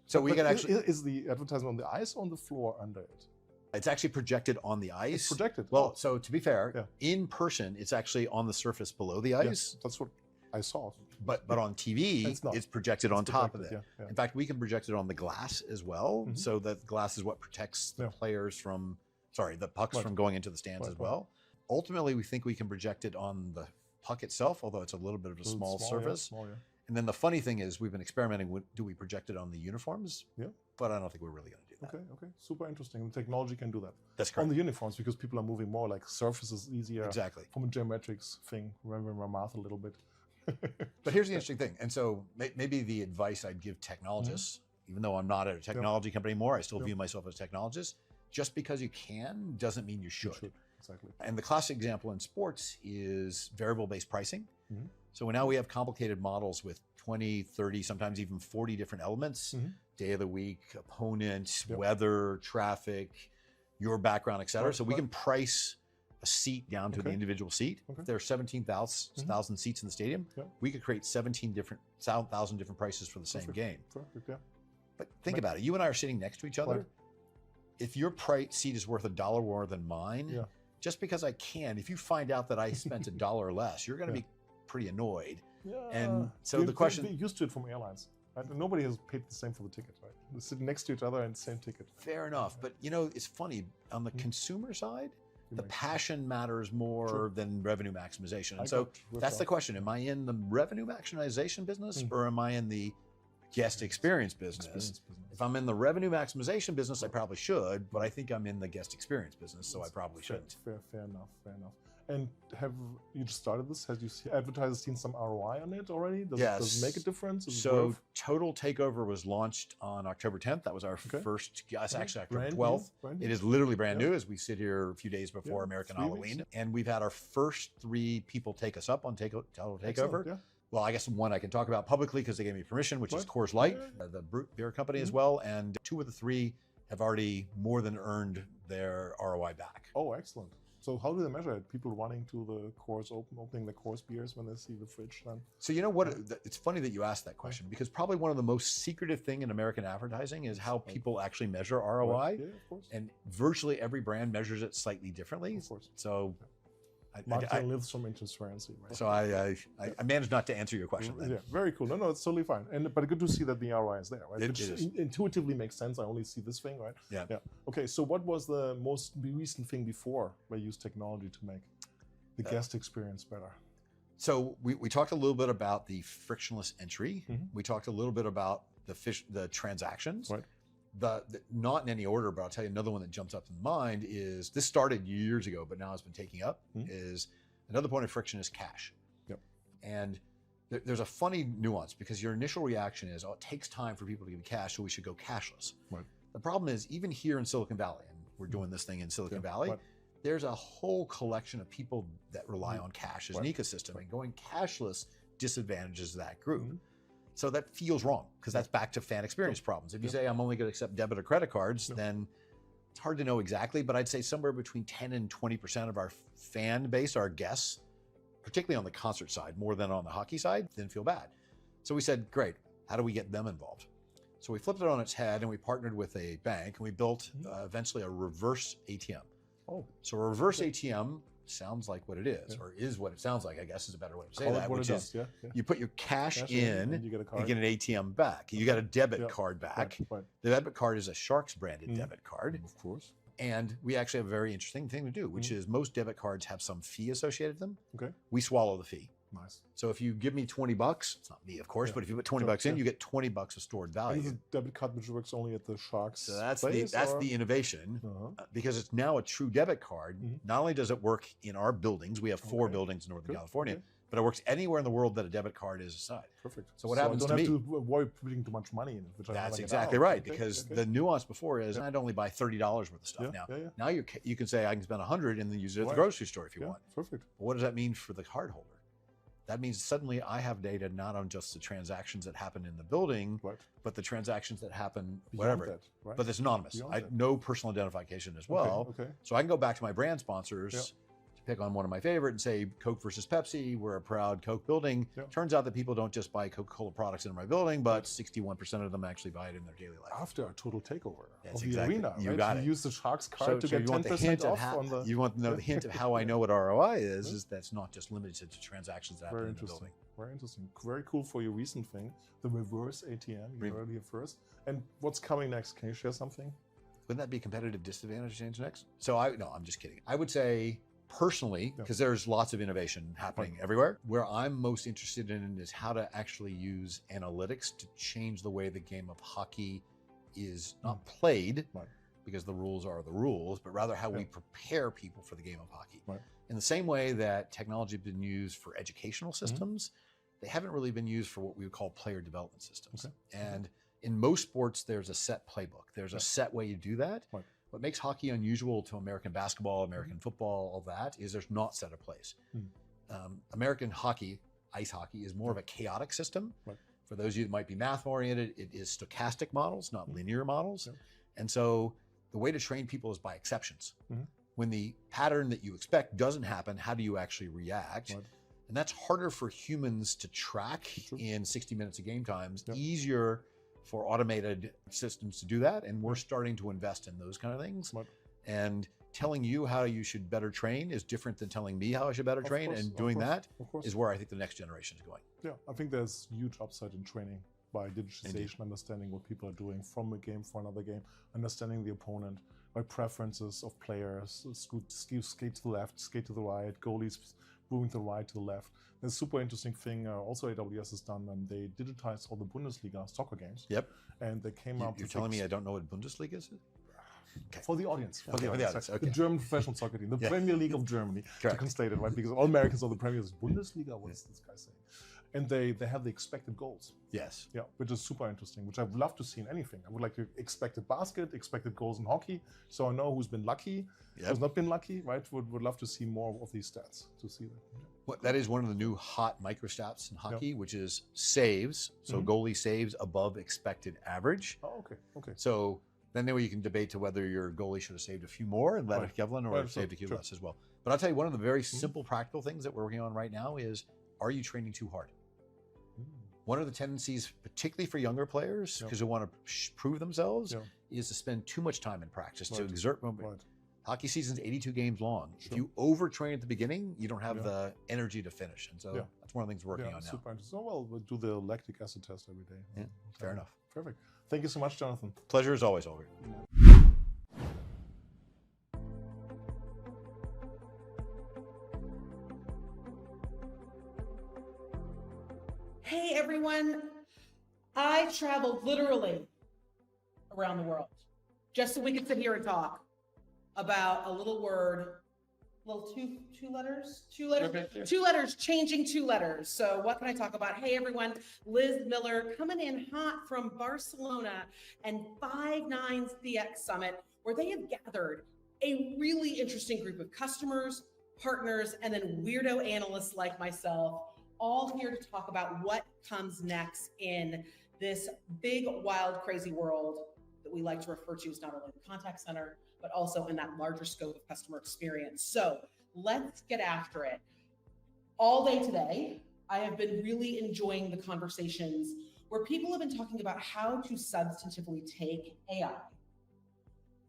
So we can actually. Is the advertisement on the ice or on the floor under it? It's actually projected on the ice. It's projected. Well, so to be fair, in person, it's actually on the surface below the ice. Yes, that's what I saw. But on TV, it's projected on top of it. Yeah. In fact, we can project it on the glass as well. So that glass is what protects the players from, the pucks from going into the stands as well. Ultimately, we think we can project it on the puck itself, although it's a little bit of a small surface. Yeah, small. And then the funny thing is, we've been experimenting with, do we project it on the uniforms? Yeah. But I don't think we're really going to do that. Okay. Super interesting. The technology can do that. That's correct. On the uniforms, because people are moving more, like surfaces easier. Exactly. From a geometrics thing, remembering my math a little bit. But here's the interesting thing. And so maybe the advice I'd give technologists, even though I'm not at a technology company anymore, I still view myself as a technologist. Just because you can doesn't mean you should. Exactly. And the classic example in sports is variable-based pricing. So now we have complicated models with 20, 30, sometimes even 40 different elements, day of the week, opponent, weather, traffic, your background, et cetera. So we can price a seat down to the individual seat. If there are 17,000 seats in the stadium, we could create 17,000 different prices for the same game. Perfect, yeah. But think about it. You and I are sitting next to each other. If your seat is worth $1 more than mine, just because I can, if you find out that I spent $1 less, you're going to be pretty annoyed. Yeah. And so the question... We're used to it from airlines. Right? Nobody has paid the same for the ticket, right? They're sitting next to each other and the same ticket. Fair enough. But, it's funny. On the consumer side, the passion matters more than revenue maximization. And so that's the question. Am I in the revenue maximization business or am I in the guest experience business? If I'm in the revenue maximization business, I probably should, but I think I'm in the guest experience business, so I probably shouldn't. Fair enough. And have you just started this? Has advertisers seen some ROI on it already? Does it make a difference? So Total Takeover was launched on October 10th. That was our first, actually October 12th. It is literally brand new as we sit here a few days before American Halloween. And we've had our first 3 people take us up on Total Takeover. Well, I guess one I can talk about publicly because they gave me permission, which is Coors Light, the beer company as well. And 2 of the 3 have already more than earned their ROI back. Oh, excellent. So how do they measure it? People running to the Coors, opening the Coors beers when they see the fridge then? So you know what? It's funny that you asked that question because probably one of the most secretive thing in American advertising is how people actually measure ROI. Yeah, of course. And virtually every brand measures it slightly differently. Of course. So marketing lives from transparency, right? So I managed not to answer your question then. Yeah, very cool. No, it's totally fine. But good to see that the ROI is there, right? It is. Intuitively makes sense. I only see this thing, right? Yeah. Okay, so what was the most recent thing before they used technology to make the guest experience better? So we talked a little bit about the frictionless entry. We talked a little bit about the transactions. Right. Not in any order, but I'll tell you another one that jumps up in mind is this started years ago, but now it's been taking up. Is another point of friction is cash. Yep. And there's a funny nuance because your initial reaction is, it takes time for people to give you cash, so we should go cashless. Right. The problem is even here in Silicon Valley, and we're doing this thing in Silicon Valley, there's a whole collection of people that rely on cash as an ecosystem, and going cashless disadvantages that group. So that feels wrong because that's back to fan experience problems. If you say I'm only going to accept debit or credit cards, then it's hard to know exactly, but I'd say somewhere between 10 and 20% of our fan base, our guests, particularly on the concert side, more than on the hockey side, didn't feel bad. So we said, great, how do we get them involved? So we flipped it on its head and we partnered with a bank and we built eventually a reverse ATM. Oh. So a reverse ATM sounds like what it is, or is what it sounds like, I guess is a better way to say that, which is you put your cash in and you get a card. and get an ATM back. You got a debit card back. The debit card is a Sharks branded debit card. Of course. And we actually have a very interesting thing to do, which is most debit cards have some fee associated with them. Okay. We swallow the fee. Nice. So if you give me $20, it's not me, of course, but if you put $20 in, you get $20 of stored value. And it's a debit card which works only at the Sharks. So that's place, the innovation, because it's now a true debit card. Not only does it work in our buildings, we have 4 buildings in Northern California, but it works anywhere in the world that a debit card is assigned. Perfect. So what happens to me? I don't have to worry putting too much money in it. Which That's exactly right, because the nuance before is I'd only buy $30 worth of stuff. Now you can say I can spend $100 and then use it at the grocery store if you want. Perfect. But what does that mean for the card holder? That means suddenly I have data not on just the transactions that happen in the building, but the transactions that happen wherever. But it's anonymous. No personal identification as well. So I can go back to my brand sponsors, pick on one of my favorite and say Coke versus Pepsi, we're a proud Coke building. Turns out that people don't just buy Coca-Cola products in my building, but 61% of them actually buy it in their daily life. After a total takeover of the arena, you got it. You use the Sharks card to get 10% off on the... You want to know the hint of how I know what ROI is that's not just limited to transactions that happen in the building. Very interesting. Very cool for your recent thing, the reverse ATM. You heard it here first. And what's coming next? Can you share something? Wouldn't that be competitive disadvantage change next? So no, I'm just kidding. I would say personally, because there's lots of innovation happening everywhere, where I'm most interested in is how to actually use analytics to change the way the game of hockey is not played, because the rules are the rules, but rather how we prepare people for the game of hockey. In the same way that technology has been used for educational systems, they haven't really been used for what we would call player development systems. And in most sports, there's a set playbook. There's a set way you do that. What makes hockey unusual to American basketball, American football, all that, is there's not set of plays. American hockey, ice hockey, is more of a chaotic system. For those of you that might be math oriented, it is stochastic models, not linear models. And so the way to train people is by exceptions. When the pattern that you expect doesn't happen, how do you actually react? And that's harder for humans to track in 60 minutes of game times, easier for automated systems to do that. And we're starting to invest in those kind of things. And telling you how you should better train is different than telling me how I should better train. And doing that is where I think the next generation is going. Yeah, I think there's huge upside in training by digitization, understanding what people are doing from a game for another game, understanding the opponent, by preferences of players, skate to the left, skate to the right, goalies moving to the right, to the left. There's a super interesting thing also AWS has done. They digitized all the Bundesliga soccer games. And they came out. You're telling me I don't know what Bundesliga is? For the audience. For the audience. The German professional soccer team, the Premier League of Germany, to translate it, right? Because all Americans know the Premier League. Bundesliga, what is this guy saying? And they have the expected goals. Yeah, which is super interesting, which I would love to see in anything. I would like to expected basket, expected goals in hockey, so I know who's been lucky, who's not been lucky, right? Would love to see more of these stats, to see that. Well, that is one of the new hot microstats in hockey, which is saves. So goalie saves above expected average. Oh, okay. So then you can debate to whether your goalie should have saved a few more and let it Kevlin or saved a few less as well. But I'll tell you, one of the very simple practical things that we're working on right now is, are you training too hard? One of the tendencies, particularly for younger players, because they want to prove themselves, is to spend too much time in practice, to exert movement. Hockey season's 82 games long. If you overtrain at the beginning, you don't have the energy to finish. And so that's one of the things we're working on now. Super interesting. So, well, we'll do the lactic acid test every day. Yeah, fair enough. Perfect. Thank you so much, Jonathan. Pleasure as always, Holger. Hey everyone, I traveled literally around the world just so we could sit here and talk about a little word, two letters, changing 2 letters. So what can I talk about? Hey everyone, Liz Mueller coming in hot from Barcelona and 5-9 CX Summit, where they have gathered a really interesting group of customers, partners, and then weirdo analysts like myself, all here to talk about what comes next in this big, wild, crazy world that we like to refer to as not only the contact center, but also in that larger scope of customer experience. So let's get after it. All day today, I have been really enjoying the conversations where people have been talking about how to substantively take AI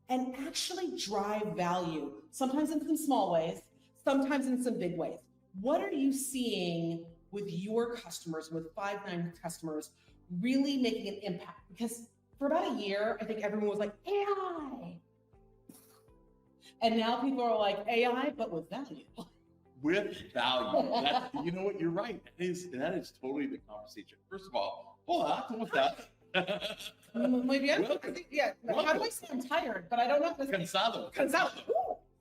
and actually drive value, sometimes in some small ways, sometimes in some big ways. What are you seeing with your customers, with 5-9 customers, really making an impact? Because for about a year, I think everyone was like, AI. And now people are like, AI, but with value. with value. You know what? You're right. That is totally the conversation. First of all, hola, ¿cómo estás? Muy bien. Welcome. Yeah. How do I say I'm tired? But I don't know if this Cansado.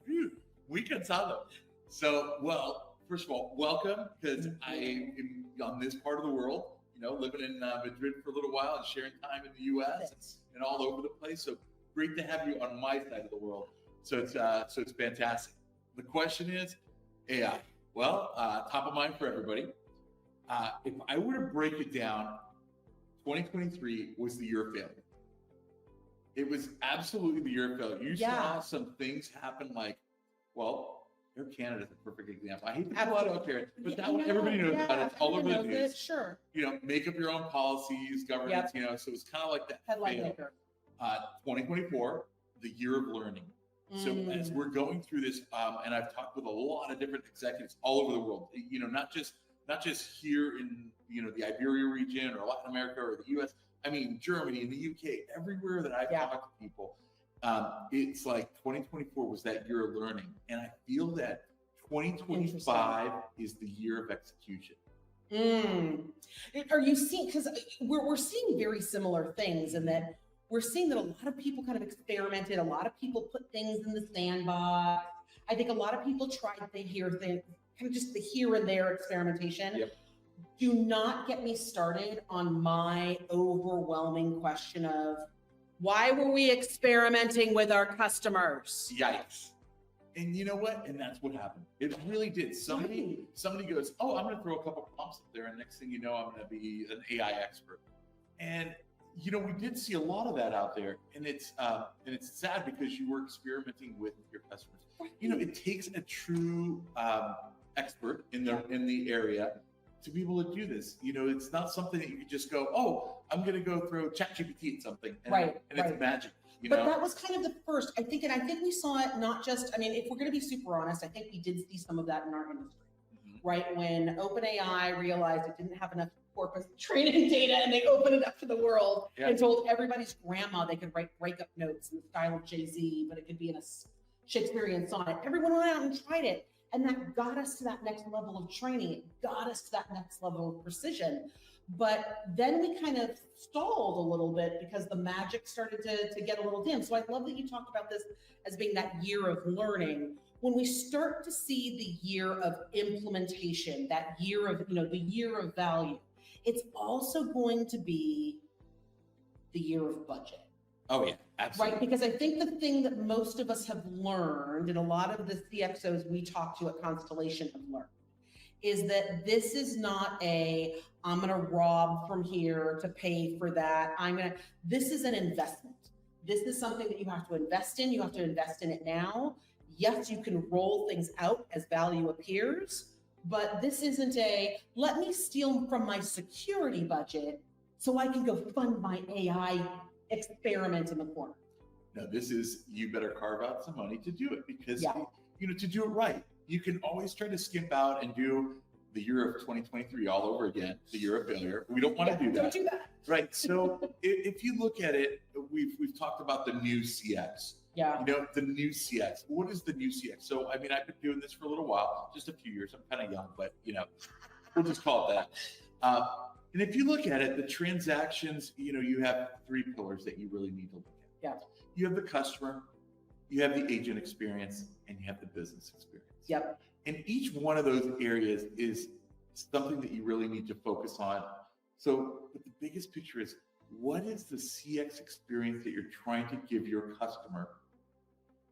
Ooh. Muy cansado. So, well, first of all, welcome, because I am on this part of the world, living in Madrid for a little while and sharing time in the U.S. and all over the place. So great to have you on my side of the world. So it's fantastic. The question is AI. Well, top of mind for everybody. If I were to break it down, 2023 was the year of failure. It was absolutely the year of failure. You saw some things happen like, well, Air Canada is a perfect example. I hate to pull out Air, but that one everybody knows about it. It's all over the news. Sure. Make up your own policies, governance. So it's kind of like that. Headline maker. 2024, the year of learning. So as we're going through this, and I've talked with a lot of different executives all over the world. Not just here in the Iberia region or Latin America or the U.S. I mean, Germany and the UK, everywhere that I've talked to people, it's like 2024 was that year of learning. And I feel that 2025 is the year of execution. Are you seeing, because we're seeing very similar things in that we're seeing that a lot of people kind of experimented, a lot of people put things in the sandbox. I think a lot of people tried things, kind of just the here and there experimentation. Yep. Do not get me started on my overwhelming question of why were we experimenting with our customers? Yikes. And you know what? And that's what happened. It really did. Somebody goes, oh, I'm going to throw a couple prompts up there. And next thing you know, I'm going to be an AI expert. And, we did see a lot of that out there. And it's sad because you were experimenting with your customers. It takes a true expert in the area to be able to do this. It's not something that you could just go, oh, I'm going to go throw ChatGPT at something. And it's magic. But that was kind of the first, I think we saw it not just, if we're going to be super honest, I think we did see some of that in our industry, right? When OpenAI realized it didn't have enough corpus training data and they opened it up to the world and told everybody's grandma they could write breakup notes in the style of Jay-Z, but it could be in a Shakespearean sonnet. Everyone went out and tried it. And that got us to that next level of training. It got us to that next level of precision. But then we kind of stalled a little bit because the magic started to get a little dim. So I love that you talked about this as being that year of learning. When we start to see the year of implementation, that year of, the year of value, it's also going to be the year of budget. Oh, yeah, absolutely. Right, because I think the thing that most of us have learned, and a lot of the CXOs we talk to at Constellation have learned, is that this is not I'm going to rob from here to pay for that. This is an investment. This is something that you have to invest in. You have to invest in it now. Yes, you can roll things out as value appears, but this isn't let me steal from my security budget so I can go fund my AI experiment in the corner. No, this is, you better carve out some money to do it because, to do it right. You can always try to skimp out and do the year of 2023 all over again, the year of failure. We don't want to do that. Don't do that. Right. So if you look at it, we've talked about the new CX. Yeah. The new CX. What is the new CX? So, I've been doing this for a little while, just a few years. I'm kind of young, but, we'll just call it that. And if you look at it, the transactions, you have three pillars that you really need to look at. Yeah. You have the customer, you have the agent experience, and you have the business experience. Yep. And each one of those areas is something that you really need to focus on. So, but the biggest picture is, what is the CX experience that you're trying to give your customer?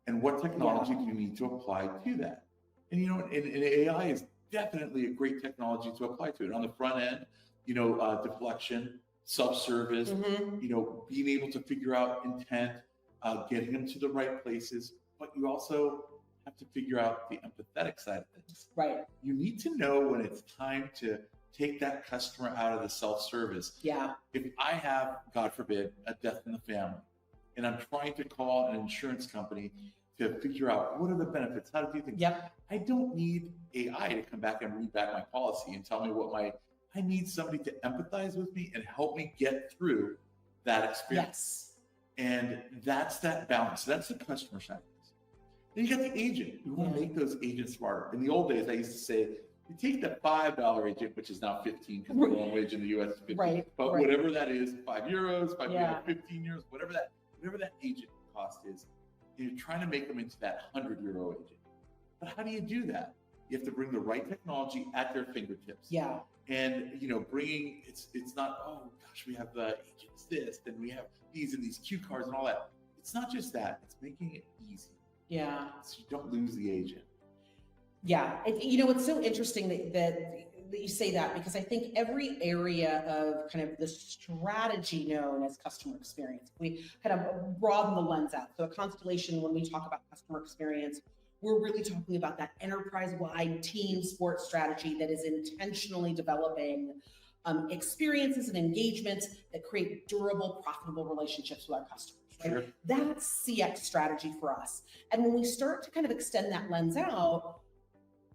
And what technology do you need to apply to that? And, and AI is definitely a great technology to apply to it. On the front end, deflection, self-service, being able to figure out intent, getting them to the right places, but you also have to figure out the empathetic side of things. Right. You need to know when it's time to take that customer out of the self-service. Yeah. If I have, God forbid, a death in the family, and I'm trying to call an insurance company to figure out what are the benefits, how to do things. Yep. I don't need AI to come back and read back my policy and tell me I need somebody to empathize with me and help me get through that experience. Yes. And that's that balance. That's the customer side of this. Then you got the agent. You want to make those agents smarter. In the old days, I used to say, you take the $5 agent, which is now 15 because the minimum wage in the US is 15. Right. But right. whatever that is, €5, Yeah. 15 euros, whatever that agent cost is, you're trying to make them into that €100 agent. But how do you do that? You have to bring the right technology at their fingertips. Yeah. And bringing it's not, oh gosh, we have the agents this, then we have these and these cue cards and all that. It's not just that. It's making it easy. Yeah. So you don't lose the agent. Yeah. It's so interesting that you say that, because I think every area of kind of the strategy known as customer experience, we kind of broaden the lens out. So at Constellation, when we talk about customer experience, we're really talking about that enterprise-wide team sport strategy that is intentionally developing experiences and engagements that create durable, profitable relationships with our customers. Right? Sure. That's CX strategy for us. And when we start to kind of extend that lens out,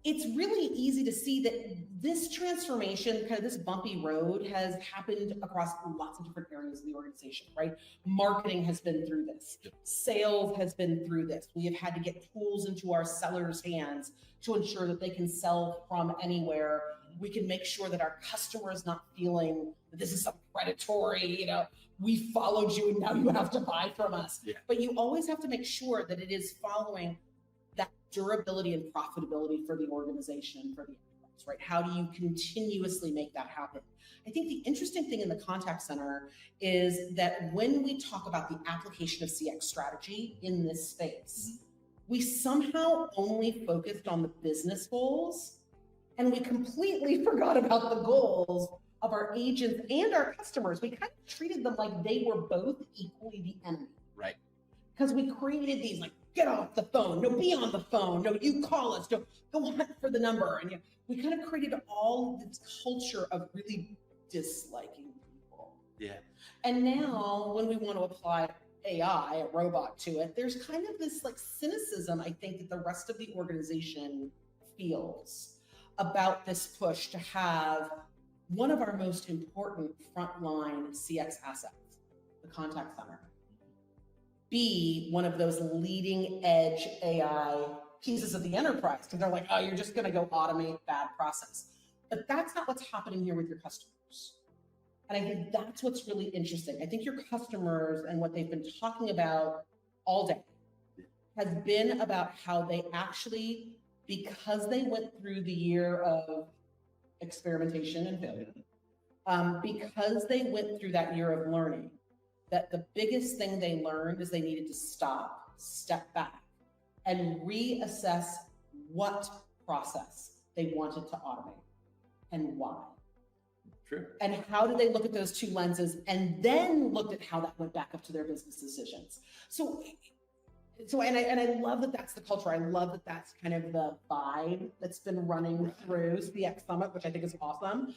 it's really easy to see that this transformation, kind of this bumpy road, has happened across lots of different areas of the organization, right? Marketing has been through this. Yep. Sales has been through this. We have had to get tools into our sellers' hands to ensure that they can sell from anywhere. We can make sure that our customer is not feeling that this is some predatory, we followed you and now you have to buy from us. Yeah. But you always have to make sure that it is following that durability and profitability for the organization, for the enterprise, right? How do you continuously make that happen? I think the interesting thing in the contact center is that when we talk about the application of CX strategy in this space, we somehow only focused on the business goals, and we completely forgot about the goals of our agents and our customers. We kind of treated them like they were both equally the enemy. Right. Because we created these like, get off the phone, no, be on the phone, no, you call us, no, go hunt for the number. And we kind of created all this culture of really disliking people. Yeah. And now when we want to apply AI, a robot, to it, there's kind of this like cynicism, I think, that the rest of the organization feels about this push to have one of our most important frontline CX assets, the contact center, be one of those leading edge AI pieces of the enterprise, because they're like, oh, you're just going to go automate that process. But that's not what's happening here with your customers. And I think that's what's really interesting. I think your customers and what they've been talking about all day has been about how they actually, because they went through the year of experimentation and failure, because they went through that year of learning, that the biggest thing they learned is they needed to stop, step back, and reassess what process they wanted to automate and why. True. And how did they look at those two lenses and then looked at how that went back up to their business decisions. So and I love that that's the culture. I love that that's kind of the vibe that's been running through CX Summit, which I think is awesome.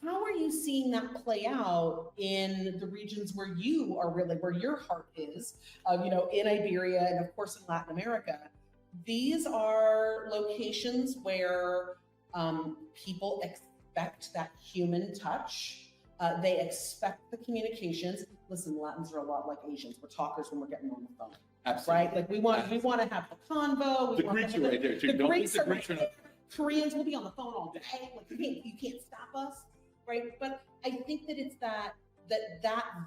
How are you seeing that play out in the regions where you are really, where your heart is, in Iberia and of course in Latin America? These are locations where people expect that human touch. They expect the communications. Listen, Latins are a lot like Asians. We're talkers when we're getting on the phone. Absolutely. Right? Like we want to have the convo. The Greeks are right there too. The Don't Greeks think are the Greeks right are there. Koreans will be on the phone all day. Like you can't stop us. Right. But I think that it's that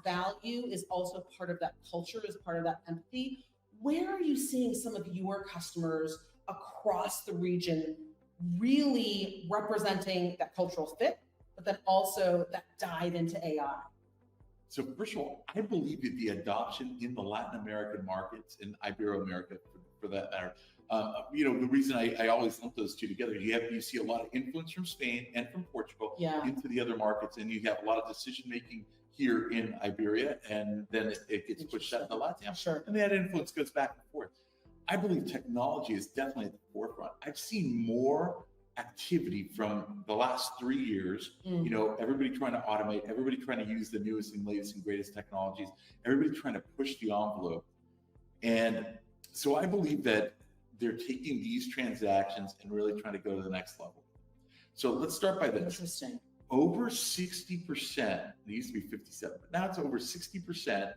value is also part of that culture, is part of that empathy. Where are you seeing some of your customers across the region really representing that cultural fit, but then also that dive into AI? So first of all, I believe that the adoption in the Latin American markets, in Ibero-America for that matter, the reason I always lump those two together, you see a lot of influence from Spain and from Portugal into the other markets, and you have a lot of decision making here in Iberia, and then it gets pushed out to LATAM. Sure. And that influence goes back and forth. I believe technology is definitely at the forefront. I've seen more activity from the last 3 years, everybody trying to automate, everybody trying to use the newest and latest and greatest technologies, everybody trying to push the envelope. And so I believe that they're taking these transactions and really trying to go to the next level. So let's start by this. Interesting. Over 60%, it used to be 57, but now it's over 60%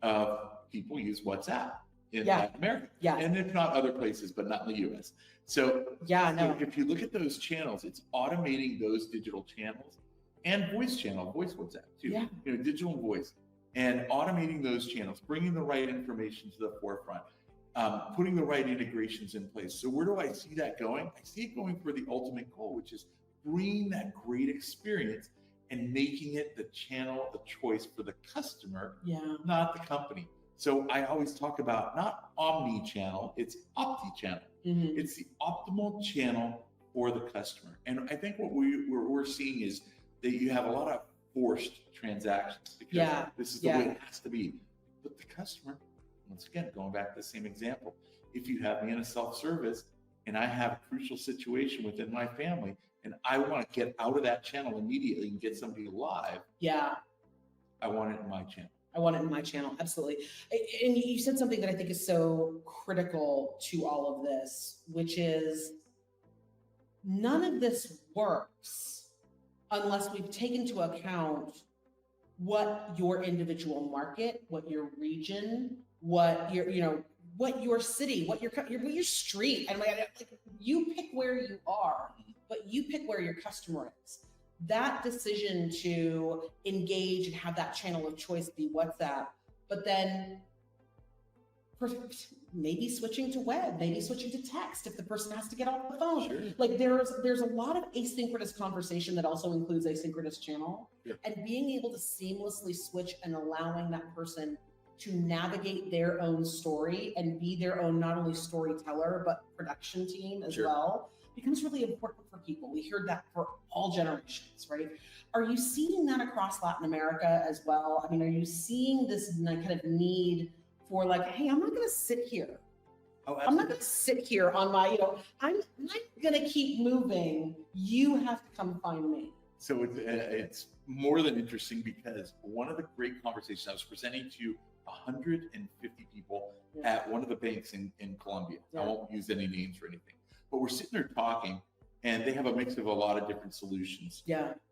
of people use WhatsApp. in Yeah. Latin America. Yeah. And if not other places, but not in the US. So if you look at those channels, it's automating those digital channels and voice WhatsApp too. Yeah. Digital voice, and automating those channels, bringing the right information to the forefront, putting the right integrations in place. So where do I see that going? I see it going for the ultimate goal, which is bringing that great experience and making it the channel of choice for the customer, not the company. So I always talk about not omni-channel, it's opti-channel. Mm-hmm. It's the optimal channel for the customer. And I think what we're seeing is that you have a lot of forced transactions because this is the way it has to be. But the customer, once again, going back to the same example, if you have me in a self-service and I have a crucial situation within my family and I want to get out of that channel immediately and get somebody live, I want it in my channel. I want it in my channel. Absolutely. And you said something that I think is so critical to all of this, which is none of this works unless we've taken into account what your individual market, what your region, what your, what your city, what your street, and like, you pick where you are, but you pick where your customer is. That decision to engage and have that channel of choice be WhatsApp, but then maybe switching to web, maybe switching to text if the person has to get off the phone. Sure. Like there's a lot of asynchronous conversation that also includes asynchronous channel, and being able to seamlessly switch and allowing that person to navigate their own story and be their own not only storyteller but production team as well becomes really important for people. We heard that for all generations, right? Are you seeing that across Latin America as well? I mean, are you seeing this kind of need for like, hey, I'm not going to sit here. I'm not going to sit here on my, I'm going to keep moving. You have to come find me. So it's more than interesting because one of the great conversations I was presenting to 150 people at one of the banks in Colombia. I won't use any names or anything. But we're sitting there talking, and they have a mix of a lot of different solutions.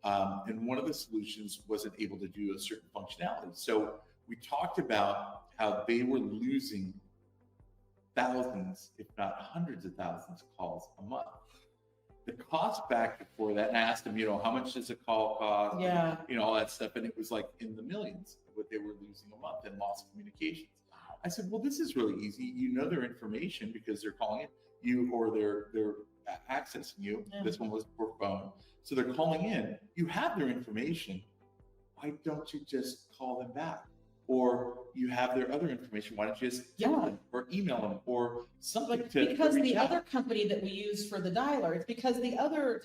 And one of the solutions wasn't able to do a certain functionality. So we talked about how they were losing thousands, if not hundreds of thousands of calls a month. The cost factor for that, and I asked them, how much does a call cost? And, all that stuff. And it was like in the millions, what they were losing a month in lost communications. I said, well, this is really easy. You know their information because they're calling it. You or they're accessing you. This one was for phone. So they're calling in. You have their information. Why don't you just call them back? Or you have their other information. Why don't you just tell them or email them or something because the other company that we use for the dialer, it's because the other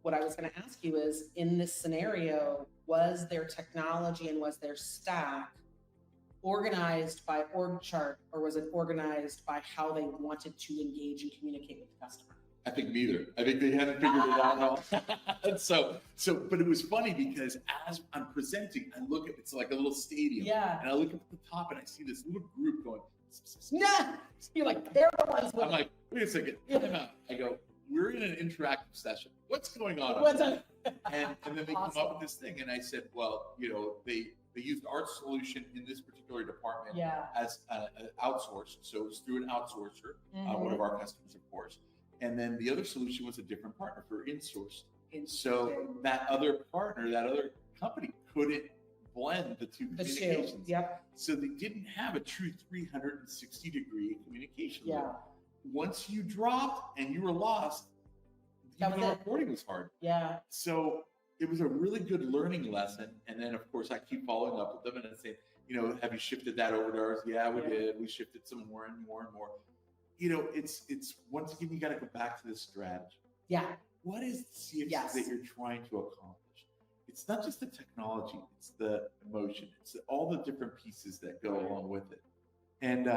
what I was going to ask you is, in this scenario, was their technology and was their stack organized by org chart, or was it organized by how they wanted to engage and communicate with the customer? I think neither. I think they hadn't figured it out at all. But it was funny because as I'm presenting, I look at, it's like a little stadium. And I look up at the top and I see this little group going, You're like, they're the ones. I'm like, wait a second, time out. I go, we're in an interactive session. What's going on? And then they come up with this thing. And I said, well, they used our solution in this particular department as outsourced. So it was through an outsourcer, one of our customers, of course. And then the other solution was a different partner for in-source. So that other partner, that other company couldn't blend the two communications. So they didn't have a true 360-degree communication. Once you dropped and you were lost, the reporting was hard. So it was a really good learning lesson. And then, of course, I keep following up with them and I say, have you shifted that over to ours? Yeah, we did. We shifted some more and more and more. It's once again, you got to go back to this strategy. What is the CX that you're trying to accomplish? It's not just the technology, it's the emotion, it's all the different pieces that go along with it. And,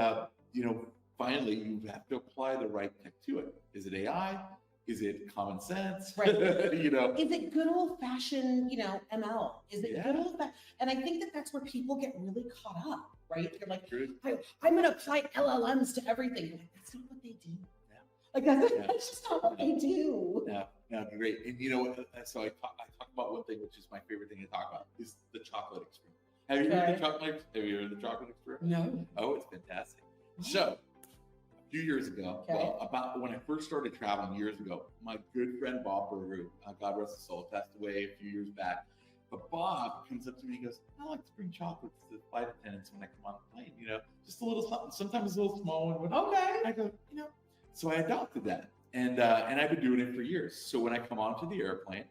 finally, you have to apply the right tech to it. Is it AI? Is it common sense? Is it good old fashioned, ML? Is it good old fashioned? And I think that's where people get really caught up, right? They're like, I'm going to apply LLMs to everything. Like, that's not what they do. That's just not what they do. Great. And so I talk about one thing, which is my favorite thing to talk about, is the chocolate experience. Have you heard Okay. the chocolate? Have you heard the chocolate experiment? No. Oh, it's fantastic. So, a few years ago, Okay. well, about when I first started traveling years ago, my good friend Bob Berger, God rest his soul, passed away a few years back. But Bob comes up to me and goes, I like to bring chocolates to the flight attendants when I come on the plane, you know, just a little something, sometimes a little small one. Okay. I go, you know, so I adopted that. And I've been doing it for years. So when I come onto the airplane,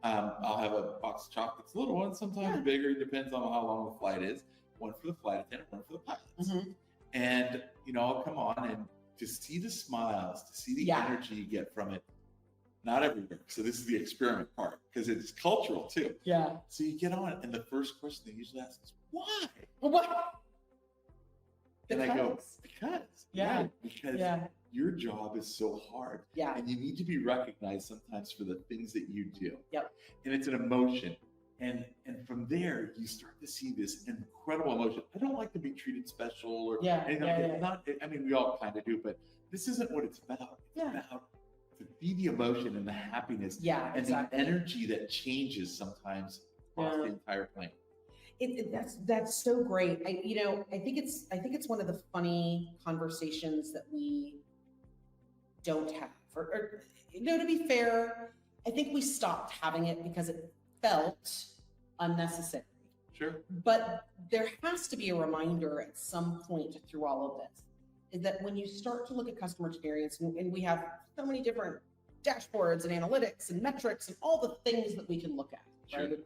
I'll have a box of chocolates, little ones, sometimes bigger, depends on how long the flight is. One for the flight attendant, one for the pilots. Mhm. And, you know, I'll come on and to see the smiles, to see the energy you get from it, not everywhere. So this is the experiment part because it's cultural too. Yeah. So you get on it, and the first question they usually ask is, why? What? And I go, because. Yeah. Right, because Yeah. your job is so hard. Yeah. And you need to be recognized sometimes for the things that you do. Yep. And it's an emotion. And from there, you start to see this incredible emotion. I don't like to be treated special or anything like that. Not, I mean, we all kind of do, but this isn't what it's about. It's about to be the emotion and the happiness and the energy that changes sometimes across the entire plane. That's so great. I think it's one of the funny conversations that we don't have. Or to be fair, I think we stopped having it because it felt unnecessary. Sure. But there has to be a reminder at some point through all of this, is that when you start to look at customer experience, and we have so many different dashboards and analytics and metrics and all the things that we can look at, right?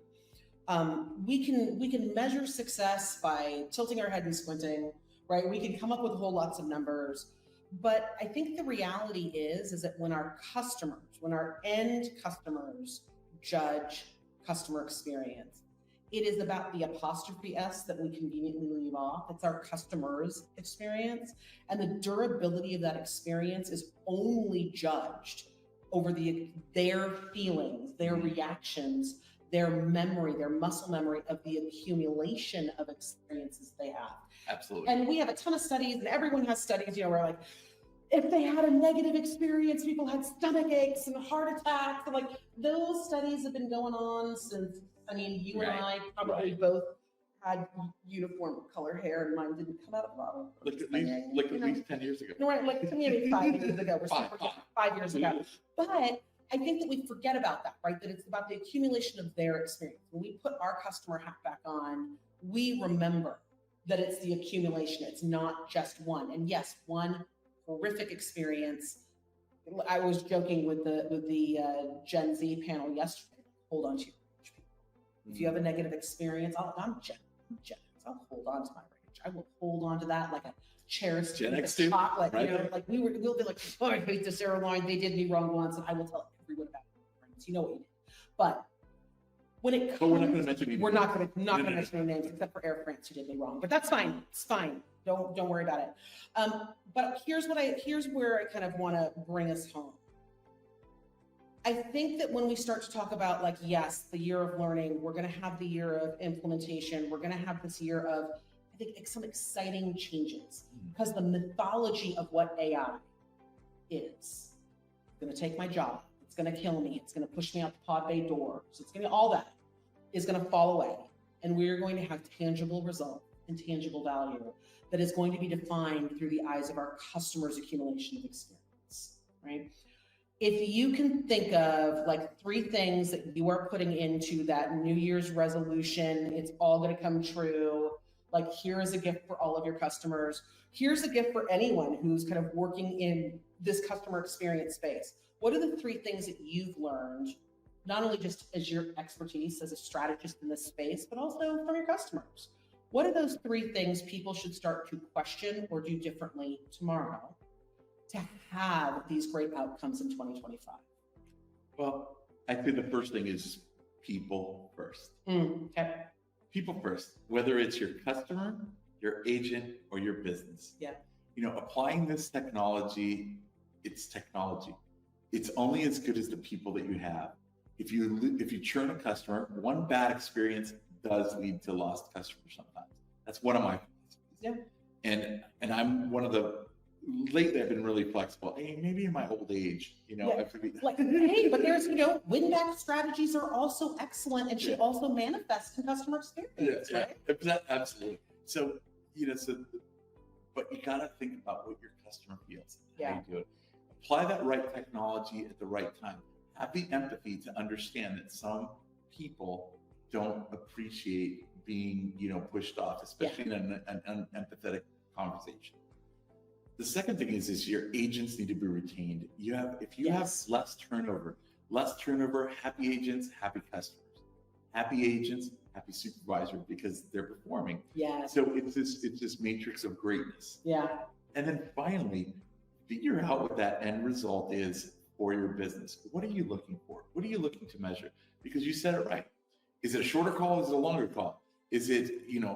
We can measure success by tilting our head and squinting, right? We can come up with whole lots of numbers. But I think the reality is that when our end customers judge customer experience, it is about the apostrophe S that we conveniently leave off. It's our customers' experience. And the durability of that experience is only judged over their feelings, their reactions, their memory, their muscle memory of the accumulation of experiences they have. Absolutely. And we have a ton of studies, and everyone has studies, where like, if they had a negative experience, people had stomach aches and heart attacks. And like, those studies have been going on since, you and I probably both had uniform color hair, and mine didn't come out of the bottle. Like at least 10 years ago. No, right, like maybe 5 years ago. We're five years ago. But I think that we forget about that, right? That it's about the accumulation of their experience. When we put our customer hat back on, we remember that it's the accumulation. It's not just one. And yes, one horrific experience. I was joking with the Gen Z panel yesterday. Hold on to your rage, people. If you have a negative experience, I'm Gen X. I'll hold on to my rage. I will hold on to that like a cherished Gen X piece of too, chocolate. right? Like we'll be like, oh, I hate this airline. They did me wrong once, and I will tell everyone about it. You know what you did. But when it comes, But we're not going to mention names. we're not going to mention any names except for Air France who did me wrong. But that's fine. It's fine. Don't worry about it. But here's where I kind of want to bring us home. I think that when we start to talk about, like, yes, the year of learning, we're going to have the year of implementation, we're going to have this year of, I think, some exciting changes, because the mythology of what AI is going to take my job, it's going to kill me, it's going to push me out the pod bay door, so it's going to, all that is going to fall away, and we're going to have tangible results and tangible value that is going to be defined through the eyes of our customers' accumulation of experience, right? If you can think of like 3 things that you are putting into that New Year's resolution, it's all going to come true. Like, here is a gift for all of your customers. Here's a gift for anyone who's kind of working in this customer experience space. What are the 3 things that you've learned, not only just as your expertise as a strategist in this space, but also from your customers? What are those 3 things people should start to question or do differently tomorrow to have these great outcomes in 2025? Well, I think the first thing is people first. Okay. People first, whether it's your customer, your agent, or your business. Yeah. Applying this technology, it's technology. It's only as good as the people that you have. If you churn a customer, one bad experience does lead to lost customers sometimes. That's one of my philosophies. Yeah. And I'm one of the lately I've been really flexible. Hey, maybe in my old age, Yeah. I have to be. Like, hey, but there's, win-back strategies are also excellent and should also manifest in customer experience, right? Absolutely. So, but you got to think about what your customer feels, how you do it. Apply that right technology at the right time. Have the empathy to understand that some people don't appreciate being, pushed off, especially in an empathetic conversation. The second thing is your agents need to be retained. If you have less turnover, happy agents, happy customers, happy agents, happy supervisor, because they're performing. Yeah. So it's this matrix of greatness. Yeah. And then finally, figure out what that end result is for your business. What are you looking for? What are you looking to measure? Because you said it right. Is it a shorter call? Is it a longer call? Is it,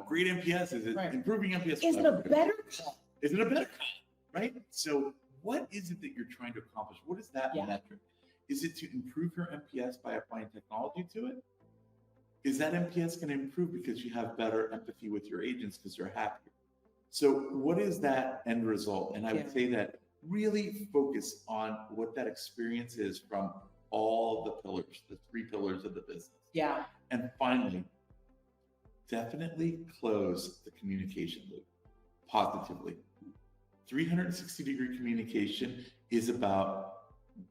great NPS? Is it improving NPS? Is it a better call? Is it a better call? Right? So what is it that you're trying to accomplish? What is that metric? Is it to improve your NPS by applying technology to it? Is that NPS going to improve because you have better empathy with your agents because they're happier? So what is that end result? And I would say that really focus on what that experience is from all the pillars, the 3 pillars of the business. Yeah. And finally, definitely close the communication loop positively. 360-degree communication is about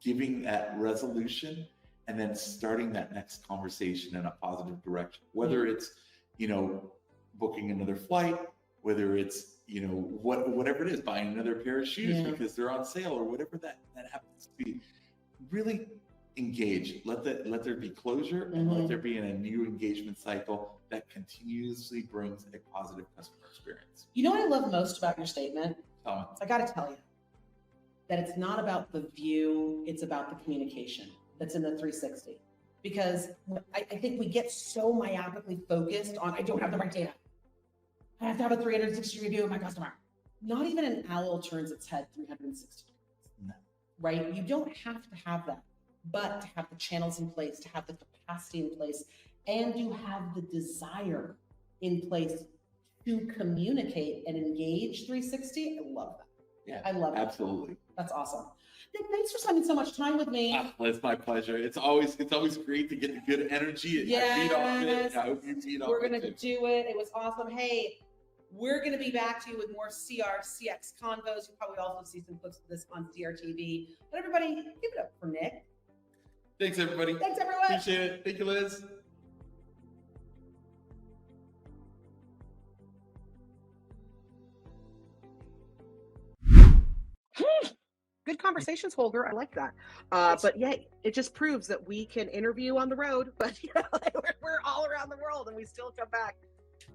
giving that resolution and then starting that next conversation in a positive direction. Whether it's, booking another flight, whether it's, whatever it is, buying another pair of shoes because they're on sale or whatever that happens to be. Really engage. Let there be closure and let there be a new engagement cycle that continuously brings a positive customer experience. You know what I love most about your statement? Tell I got to tell you that it's not about the view, it's about the communication that's in the 360. Because I think we get so myopically focused on, I don't have the right data. I have to have a 360-degree view of my customer. Not even an owl turns its head 360 degrees, right? You don't have to have that, but to have the channels in place, to have the capacity in place, and to have the desire in place to communicate and engage 360. I love that. Yeah, I love it. Absolutely. That's awesome. Nick, thanks for spending so much time with me. Well, it's my pleasure. It's always great to get the good energy. Yes. I feed off it. I hope you feed off it. We're going to do it. It was awesome. Hey, we're going to be back to you with more CX convos. You'll probably also see some clips of this on CRTV. But everybody, give it up for Nick. Thanks, everybody. Thanks, everyone. Appreciate it. Thank you, Liz. Good conversations, Holger. I like that. But yeah, it just proves that we can interview on the road, but we're all around the world and we still come back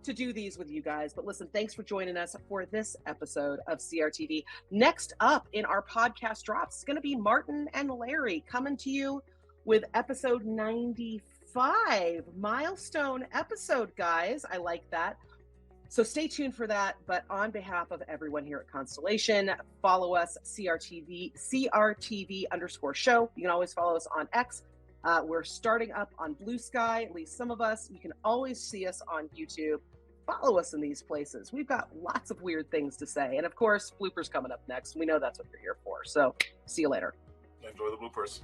to do these with you guys. But listen, thanks for joining us for this episode of CRTV. Next up in our podcast drops is going to be Martin and Larry coming to you with episode 95, milestone episode, guys. I like that. So stay tuned for that. But on behalf of everyone here at Constellation, follow us, CRTV_show. You can always follow us on X. We're starting up on Blue Sky, at least some of us. You can always see us on YouTube. Follow us in these places. We've got lots of weird things to say. And of course, bloopers coming up next. We know that's what you're here for. So see you later. Enjoy the bloopers.